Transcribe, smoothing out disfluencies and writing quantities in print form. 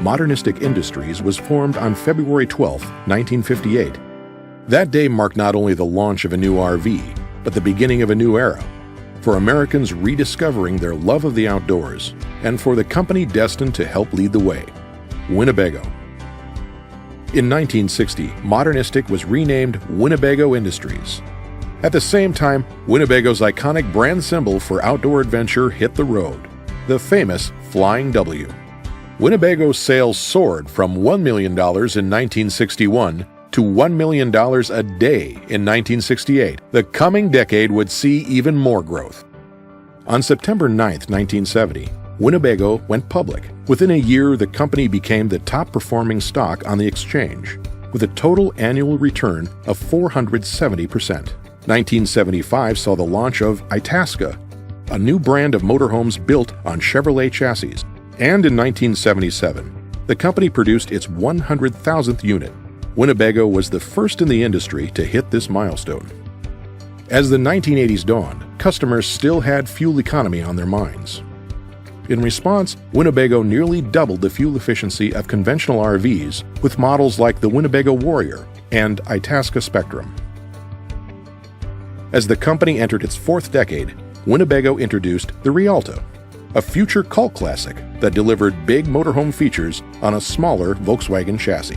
Winnebago Industries was formed on February 12, 1958. That day marked not only the launch of a new RV, but the beginning of a new era, for Americans rediscovering their love of the outdoors, and for the company destined to help lead the way, Winnebago. In 1960, Modernistic was renamed Winnebago Industries. At the same time, Winnebago's iconic brand symbol for outdoor adventure hit the road, the famous Flying W. Winnebago's sales soared from $1 million in 1961 to $1 million a day in 1968. The coming decade would see even more growth. On September 9, 1970, Winnebago went public. Within a year, the company became the top-performing stock on the exchange, with a total annual return of 470%. 1975 saw the launch of Itasca, a new brand of motorhomes built on Chevrolet chassis. And in 1977, the company produced its 100,000th unit. Winnebago was the first in the industry to hit this milestone. As the 1980s dawned, customers still had fuel economy on their minds. In response, Winnebago nearly doubled the fuel efficiency of conventional RVs with models like the Winnebago Warrior and Itasca Spectrum. As the company entered its fourth decade, Winnebago introduced the Rialto, a future cult classic that delivered big motorhome features on a smaller Volkswagen chassis.